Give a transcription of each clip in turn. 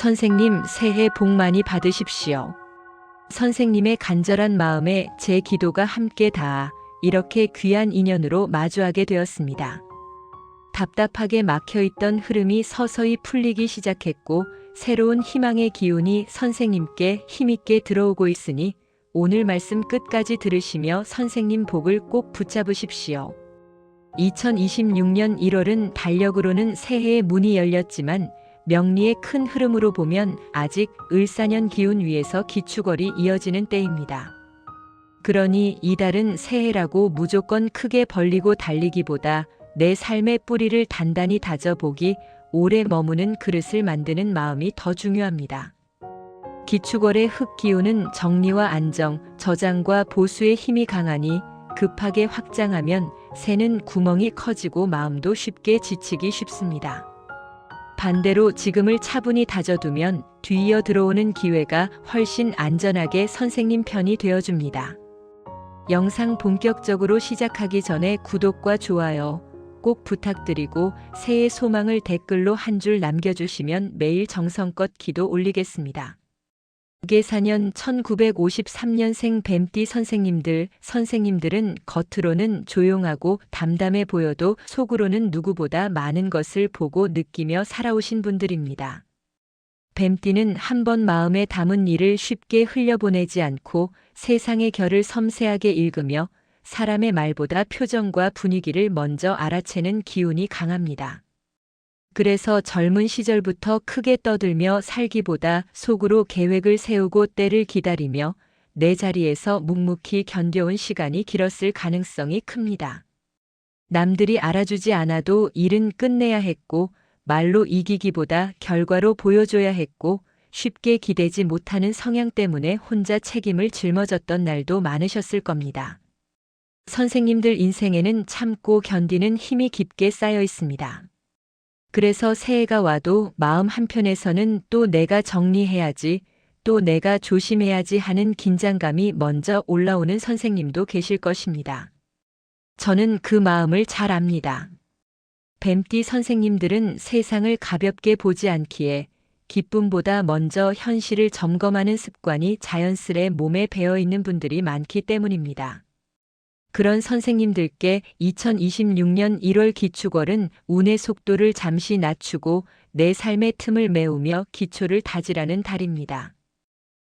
선생님, 새해 복 많이 받으십시오. 선생님의 간절한 마음에 제 기도가 함께 닿아 이렇게 귀한 인연으로 마주하게 되었습니다. 답답하게 막혀있던 흐름이 서서히 풀리기 시작했고 새로운 희망의 기운이 선생님께 힘있게 들어오고 있으니 오늘 말씀 끝까지 들으시며 선생님 복을 꼭 붙잡으십시오. 2026년 1월은 달력으로는 새해의 문이 열렸지만 명리의 큰 흐름으로 보면 아직 을사년 기운 위에서 기축월이 이어지는 때입니다. 그러니 이달은 새해라고 무조건 크게 벌리고 달리기보다 내 삶의 뿌리를 단단히 다져보기, 오래 머무는 그릇을 만드는 마음이 더 중요합니다. 기축월의 흙기운은 정리와 안정, 저장과 보수의 힘이 강하니 급하게 확장하면 새는 구멍이 커지고 마음도 쉽게 지치기 쉽습니다. 반대로 지금을 차분히 다져두면 뒤이어 들어오는 기회가 훨씬 안전하게 선생님 편이 되어줍니다. 영상 본격적으로 시작하기 전에 구독과 좋아요 꼭 부탁드리고 새해 소망을 댓글로 한 줄 남겨주시면 매일 정성껏 기도 올리겠습니다. 계사년 1953년생 뱀띠 선생님들은 겉으로는 조용하고 담담해 보여도 속으로는 누구보다 많은 것을 보고 느끼며 살아오신 분들입니다. 뱀띠는 한번 마음에 담은 일을 쉽게 흘려보내지 않고 세상의 결을 섬세하게 읽으며 사람의 말보다 표정과 분위기를 먼저 알아채는 기운이 강합니다. 그래서 젊은 시절부터 크게 떠들며 살기보다 속으로 계획을 세우고 때를 기다리며 내 자리에서 묵묵히 견뎌온 시간이 길었을 가능성이 큽니다. 남들이 알아주지 않아도 일은 끝내야 했고 말로 이기기보다 결과로 보여줘야 했고 쉽게 기대지 못하는 성향 때문에 혼자 책임을 짊어졌던 날도 많으셨을 겁니다. 선생님들 인생에는 참고 견디는 힘이 깊게 쌓여 있습니다. 그래서 새해가 와도 마음 한편에서는 또 내가 정리해야지, 또 내가 조심해야지 하는 긴장감이 먼저 올라오는 선생님도 계실 것입니다. 저는 그 마음을 잘 압니다. 뱀띠 선생님들은 세상을 가볍게 보지 않기에 기쁨보다 먼저 현실을 점검하는 습관이 자연스레 몸에 배어 있는 분들이 많기 때문입니다. 그런 선생님들께 2026년 1월 기축월은 운의 속도를 잠시 낮추고 내 삶의 틈을 메우며 기초를 다지라는 달입니다.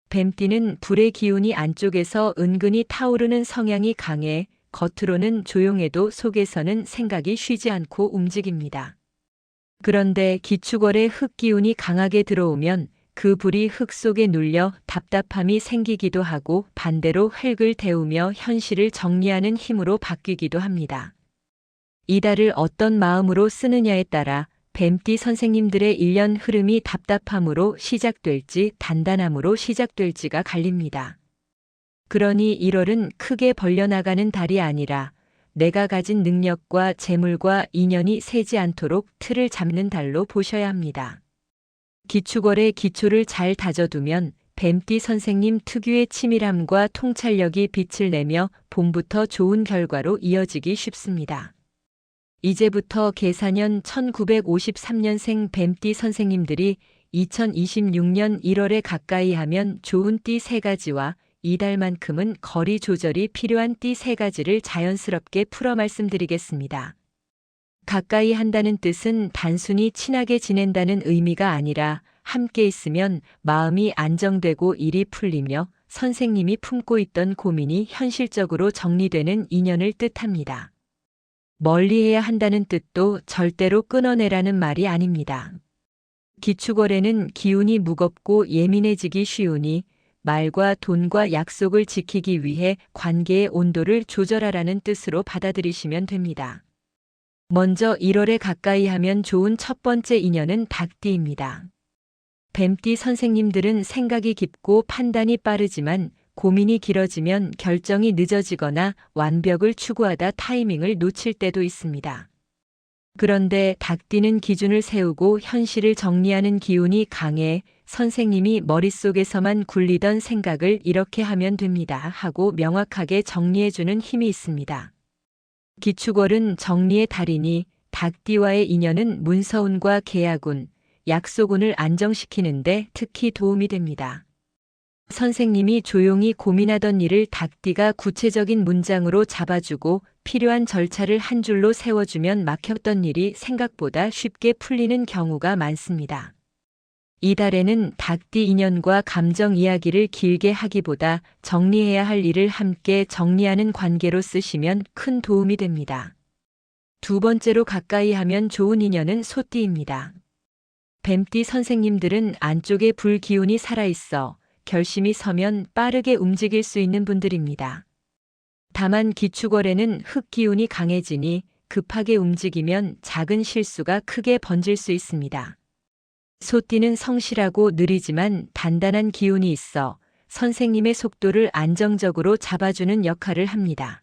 뱀띠는 불의 기운이 안쪽에서 은근히 타오르는 성향이 강해 겉으로는 조용해도 속에서는 생각이 쉬지 않고 움직입니다. 그런데 기축월의 흙기운이 강하게 들어오면 그 불이 흙 속에 눌려 답답함이 생기기도 하고 반대로 흙을 데우며 현실을 정리하는 힘으로 바뀌기도 합니다. 이 달을 어떤 마음으로 쓰느냐에 따라 뱀띠 선생님들의 1년 흐름이 답답함으로 시작될지 단단함으로 시작될지가 갈립니다. 그러니 1월은 크게 벌려나가는 달이 아니라 내가 가진 능력과 재물과 인연이 새지 않도록 틀을 잡는 달로 보셔야 합니다. 기축월의 기초를 잘 다져두면 뱀띠 선생님 특유의 치밀함과 통찰력이 빛을 내며 봄부터 좋은 결과로 이어지기 쉽습니다. 이제부터 계사년 1953년생 뱀띠 선생님들이 2026년 1월에 가까이 하면 좋은 띠 3가지와 이달만큼은 거리 조절이 필요한 띠 3가지를 자연스럽게 풀어 말씀드리겠습니다. 가까이 한다는 뜻은 단순히 친하게 지낸다는 의미가 아니라 함께 있으면 마음이 안정되고 일이 풀리며 선생님이 품고 있던 고민이 현실적으로 정리되는 인연을 뜻합니다. 멀리해야 한다는 뜻도 절대로 끊어내라는 말이 아닙니다. 기축월에는 기운이 무겁고 예민해지기 쉬우니 말과 돈과 약속을 지키기 위해 관계의 온도를 조절하라는 뜻으로 받아들이시면 됩니다. 먼저 1월에 가까이 하면 좋은 첫 번째 인연은 닭띠입니다. 뱀띠 선생님들은 생각이 깊고 판단이 빠르지만 고민이 길어지면 결정이 늦어지거나 완벽을 추구하다 타이밍을 놓칠 때도 있습니다. 그런데 닭띠는 기준을 세우고 현실을 정리하는 기운이 강해 선생님이 머릿속에서만 굴리던 생각을 이렇게 하면 됩니다 하고 명확하게 정리해주는 힘이 있습니다. 기축월은 정리의 달이니 닭띠와의 인연은 문서운과 계약운, 약속운을 안정시키는데 특히 도움이 됩니다. 선생님이 조용히 고민하던 일을 닭띠가 구체적인 문장으로 잡아주고 필요한 절차를 한 줄로 세워주면 막혔던 일이 생각보다 쉽게 풀리는 경우가 많습니다. 이달에는 닭띠 인연과 감정 이야기를 길게 하기보다 정리해야 할 일을 함께 정리하는 관계로 쓰시면 큰 도움이 됩니다. 두 번째로 가까이 하면 좋은 인연은 소띠입니다. 뱀띠 선생님들은 안쪽에 불 기운이 살아있어 결심이 서면 빠르게 움직일 수 있는 분들입니다. 다만 기축월에는 흙 기운이 강해지니 급하게 움직이면 작은 실수가 크게 번질 수 있습니다. 소띠는 성실하고 느리지만 단단한 기운이 있어 선생님의 속도를 안정적으로 잡아주는 역할을 합니다.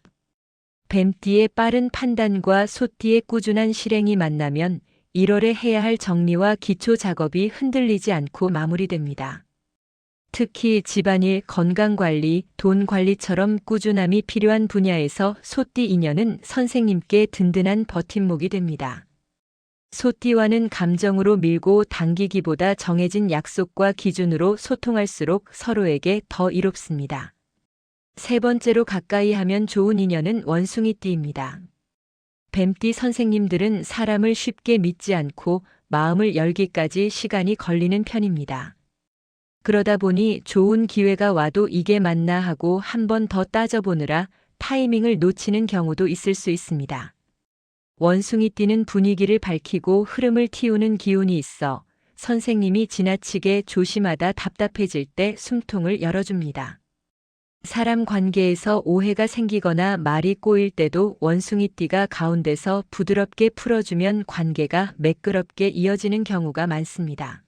뱀띠의 빠른 판단과 소띠의 꾸준한 실행이 만나면 1월에 해야 할 정리와 기초 작업이 흔들리지 않고 마무리됩니다. 특히 집안일, 건강관리, 돈관리처럼 꾸준함이 필요한 분야에서 소띠 인연은 선생님께 든든한 버팀목이 됩니다. 소띠와는 감정으로 밀고 당기기보다 정해진 약속과 기준으로 소통할수록 서로에게 더 이롭습니다. 세 번째로 가까이 하면 좋은 인연은 원숭이띠입니다. 뱀띠 선생님들은 사람을 쉽게 믿지 않고 마음을 열기까지 시간이 걸리는 편입니다. 그러다 보니 좋은 기회가 와도 이게 맞나 하고 한 번 더 따져보느라 타이밍을 놓치는 경우도 있을 수 있습니다. 원숭이띠는 분위기를 밝히고 흐름을 틔우는 기운이 있어 선생님이 지나치게 조심하다 답답해질 때 숨통을 열어줍니다. 사람 관계에서 오해가 생기거나 말이 꼬일 때도 원숭이띠가 가운데서 부드럽게 풀어주면 관계가 매끄럽게 이어지는 경우가 많습니다.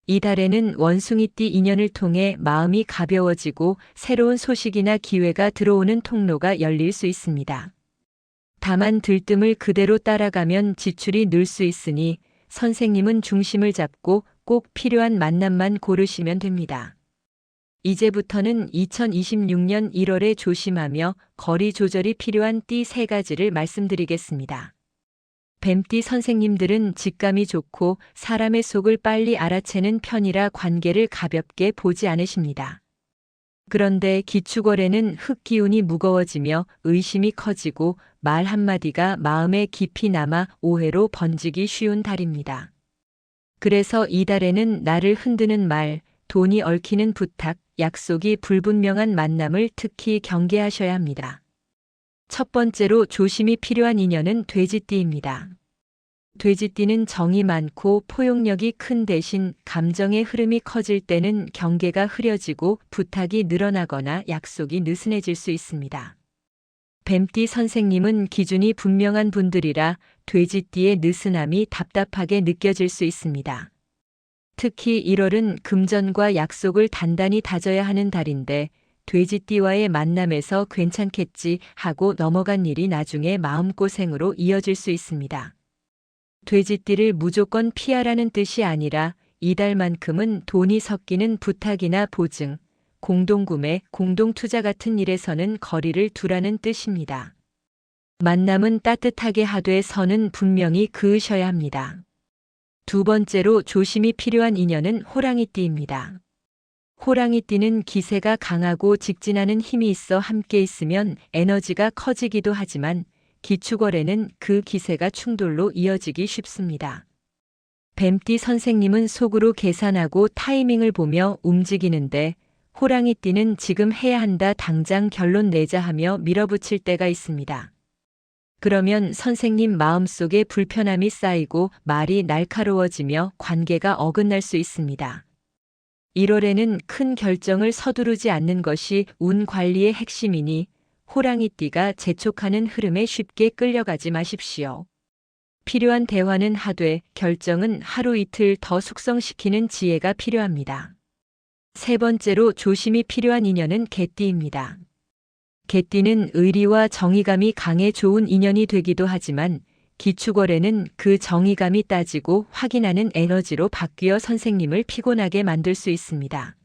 이달에는 원숭이띠 인연을 통해 마음이 가벼워지고 새로운 소식이나 기회가 들어오는 통로가 열릴 수 있습니다. 다만 들뜸을 그대로 따라가면 지출이 늘 수 있으니 선생님은 중심을 잡고 꼭 필요한 만남만 고르시면 됩니다. 이제부터는 2026년 1월에 조심하며 거리 조절이 필요한 띠 3가지를 말씀드리겠습니다. 뱀띠 선생님들은 직감이 좋고 사람의 속을 빨리 알아채는 편이라 관계를 가볍게 보지 않으십니다. 그런데 기축월에는 흙기운이 무거워지며 의심이 커지고 말 한마디가 마음에 깊이 남아 오해로 번지기 쉬운 달입니다. 그래서 이달에는 나를 흔드는 말, 돈이 얽히는 부탁, 약속이 불분명한 만남을 특히 경계하셔야 합니다. 첫 번째로 조심이 필요한 인연은 돼지띠입니다. 돼지띠는 정이 많고 포용력이 큰 대신 감정의 흐름이 커질 때는 경계가 흐려지고 부탁이 늘어나거나 약속이 느슨해질 수 있습니다. 뱀띠 선생님은 기준이 분명한 분들이라 돼지띠의 느슨함이 답답하게 느껴질 수 있습니다. 특히 1월은 금전과 약속을 단단히 다져야 하는 달인데 돼지띠와의 만남에서 괜찮겠지 하고 넘어간 일이 나중에 마음고생으로 이어질 수 있습니다. 돼지띠를 무조건 피하라는 뜻이 아니라 이달만큼은 돈이 섞이는 부탁이나 보증, 공동구매, 공동투자 같은 일에서는 거리를 두라는 뜻입니다. 만남은 따뜻하게 하되 선은 분명히 그으셔야 합니다. 두 번째로 조심이 필요한 인연은 호랑이띠입니다. 호랑이띠는 기세가 강하고 직진하는 힘이 있어 함께 있으면 에너지가 커지기도 하지만 기축월에는 그 기세가 충돌로 이어지기 쉽습니다. 뱀띠 선생님은 속으로 계산하고 타이밍을 보며 움직이는데 호랑이띠는 지금 해야 한다 당장 결론 내자 하며 밀어붙일 때가 있습니다. 그러면 선생님 마음속에 불편함이 쌓이고 말이 날카로워지며 관계가 어긋날 수 있습니다. 1월에는 큰 결정을 서두르지 않는 것이 운 관리의 핵심이니 호랑이띠가 재촉하는 흐름에 쉽게 끌려가지 마십시오. 필요한 대화는 하되 결정은 하루 이틀 더 숙성시키는 지혜가 필요합니다. 세 번째로 조심이 필요한 인연은 개띠입니다. 개띠는 의리와 정의감이 강해 좋은 인연이 되기도 하지만 기축월에는 그 정의감이 따지고 확인하는 에너지로 바뀌어 선생님을 피곤하게 만들 수 있습니다.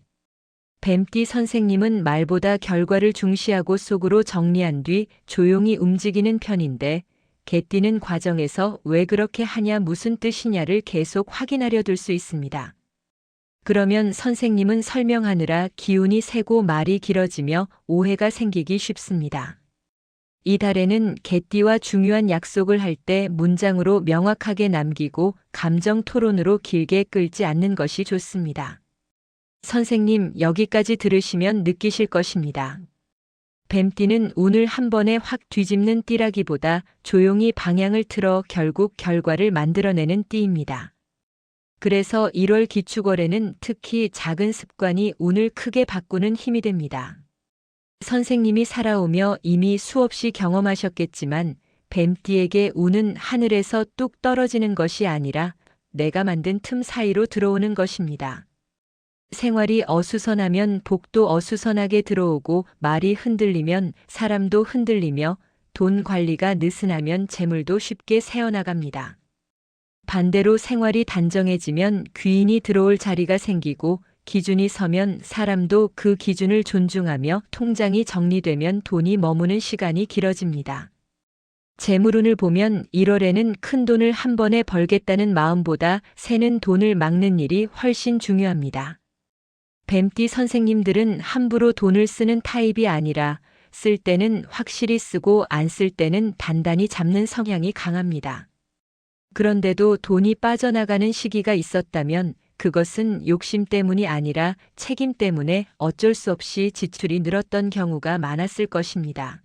뱀띠 선생님은 말보다 결과를 중시하고 속으로 정리한 뒤 조용히 움직이는 편인데 개띠는 과정에서 왜 그렇게 하냐 무슨 뜻이냐를 계속 확인하려 들 수 있습니다. 그러면 선생님은 설명하느라 기운이 세고 말이 길어지며 오해가 생기기 쉽습니다. 이 달에는 개띠와 중요한 약속을 할 때 문장으로 명확하게 남기고 감정 토론으로 길게 끌지 않는 것이 좋습니다. 선생님, 여기까지 들으시면 느끼실 것입니다. 뱀띠는 운을 한 번에 확 뒤집는 띠라기보다 조용히 방향을 틀어 결국 결과를 만들어내는 띠입니다. 그래서 1월 기축월에는 특히 작은 습관이 운을 크게 바꾸는 힘이 됩니다. 선생님이 살아오며 이미 수없이 경험하셨겠지만 뱀띠에게 운은 하늘에서 뚝 떨어지는 것이 아니라 내가 만든 틈 사이로 들어오는 것입니다. 생활이 어수선하면 복도 어수선하게 들어오고 말이 흔들리면 사람도 흔들리며 돈 관리가 느슨하면 재물도 쉽게 새어나갑니다. 반대로 생활이 단정해지면 귀인이 들어올 자리가 생기고 기준이 서면 사람도 그 기준을 존중하며 통장이 정리되면 돈이 머무는 시간이 길어집니다. 재물운을 보면 1월에는 큰 돈을 한 번에 벌겠다는 마음보다 새는 돈을 막는 일이 훨씬 중요합니다. 뱀띠 선생님들은 함부로 돈을 쓰는 타입이 아니라 쓸 때는 확실히 쓰고 안 쓸 때는 단단히 잡는 성향이 강합니다. 그런데도 돈이 빠져나가는 시기가 있었다면 그것은 욕심 때문이 아니라 책임 때문에 어쩔 수 없이 지출이 늘었던 경우가 많았을 것입니다.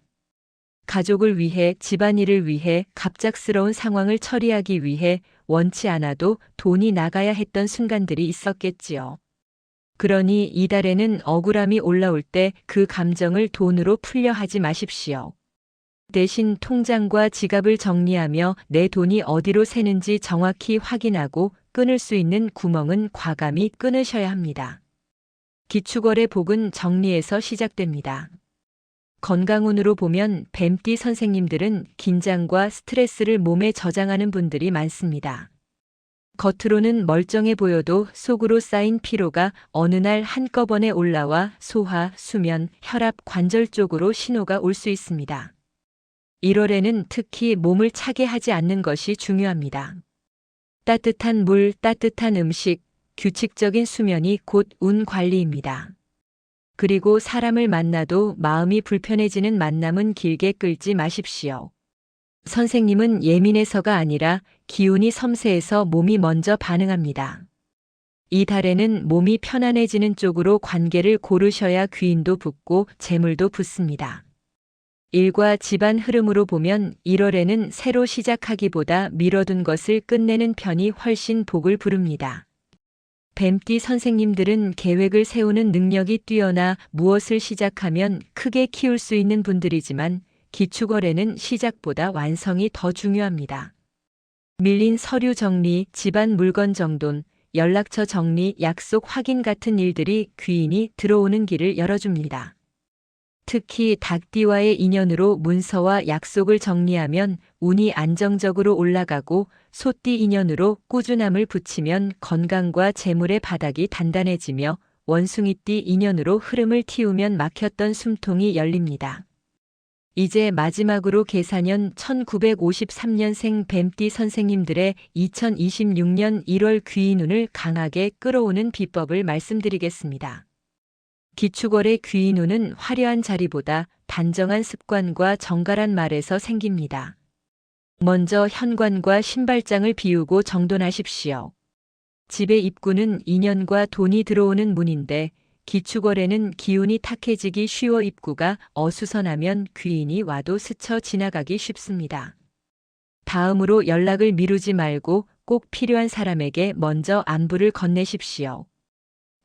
가족을 위해, 집안일을 위해, 갑작스러운 상황을 처리하기 위해 원치 않아도 돈이 나가야 했던 순간들이 있었겠지요. 그러니 이달에는 억울함이 올라올 때 그 감정을 돈으로 풀려 하지 마십시오. 대신 통장과 지갑을 정리하며 내 돈이 어디로 새는지 정확히 확인하고 끊을 수 있는 구멍은 과감히 끊으셔야 합니다. 기축월의 복은 정리에서 시작됩니다. 건강운으로 보면 뱀띠 선생님들은 긴장과 스트레스를 몸에 저장하는 분들이 많습니다. 겉으로는 멀쩡해 보여도 속으로 쌓인 피로가 어느 날 한꺼번에 올라와 소화, 수면, 혈압, 관절 쪽으로 신호가 올 수 있습니다. 1월에는 특히 몸을 차게 하지 않는 것이 중요합니다. 따뜻한 물, 따뜻한 음식, 규칙적인 수면이 곧 운 관리입니다. 그리고 사람을 만나도 마음이 불편해지는 만남은 길게 끌지 마십시오. 선생님은 예민해서가 아니라 기운이 섬세해서 몸이 먼저 반응합니다. 이 달에는 몸이 편안해지는 쪽으로 관계를 고르셔야 귀인도 붙고 재물도 붙습니다. 일과 집안 흐름으로 보면 1월에는 새로 시작하기보다 미뤄둔 것을 끝내는 편이 훨씬 복을 부릅니다. 뱀띠 선생님들은 계획을 세우는 능력이 뛰어나 무엇을 시작하면 크게 키울 수 있는 분들이지만 기축월에는 시작보다 완성이 더 중요합니다. 밀린 서류 정리, 집안 물건 정돈, 연락처 정리, 약속 확인 같은 일들이 귀인이 들어오는 길을 열어줍니다. 특히 닭띠와의 인연으로 문서와 약속을 정리하면 운이 안정적으로 올라가고 소띠 인연으로 꾸준함을 붙이면 건강과 재물의 바닥이 단단해지며 원숭이띠 인연으로 흐름을 틔우면 막혔던 숨통이 열립니다. 이제 마지막으로 계사년 1953년생 뱀띠 선생님들의 2026년 1월 귀인운을 강하게 끌어오는 비법을 말씀드리겠습니다. 기축월의 귀인운은 화려한 자리보다 단정한 습관과 정갈한 말에서 생깁니다. 먼저 현관과 신발장을 비우고 정돈하십시오. 집의 입구는 인연과 돈이 들어오는 문인데 기축월에는 기운이 탁해지기 쉬워 입구가 어수선하면 귀인이 와도 스쳐 지나가기 쉽습니다. 다음으로 연락을 미루지 말고 꼭 필요한 사람에게 먼저 안부를 건네십시오.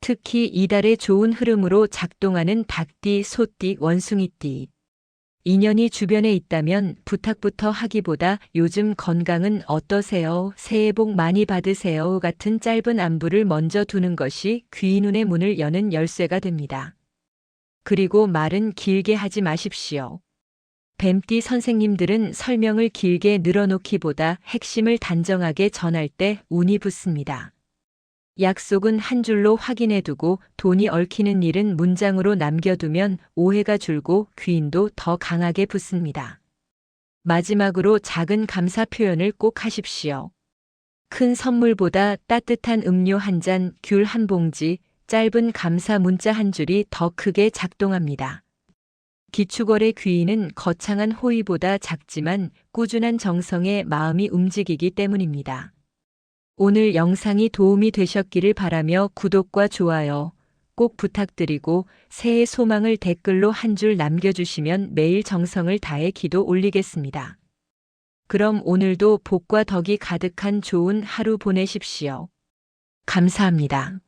특히 이달의 좋은 흐름으로 작동하는 닭띠, 소띠, 원숭이띠. 인연이 주변에 있다면 부탁부터 하기보다 요즘 건강은 어떠세요? 새해 복 많이 받으세요? 같은 짧은 안부를 먼저 두는 것이 귀인운의 문을 여는 열쇠가 됩니다. 그리고 말은 길게 하지 마십시오. 뱀띠 선생님들은 설명을 길게 늘어놓기보다 핵심을 단정하게 전할 때 운이 붙습니다. 약속은 한 줄로 확인해두고 돈이 얽히는 일은 문장으로 남겨두면 오해가 줄고 귀인도 더 강하게 붙습니다. 마지막으로 작은 감사 표현을 꼭 하십시오. 큰 선물보다 따뜻한 음료 한 잔, 귤 한 봉지, 짧은 감사 문자 한 줄이 더 크게 작동합니다. 기축월의 귀인은 거창한 호의보다 작지만 꾸준한 정성에 마음이 움직이기 때문입니다. 오늘 영상이 도움이 되셨기를 바라며 구독과 좋아요 꼭 부탁드리고 새해 소망을 댓글로 한 줄 남겨주시면 매일 정성을 다해 기도 올리겠습니다. 그럼 오늘도 복과 덕이 가득한 좋은 하루 보내십시오. 감사합니다.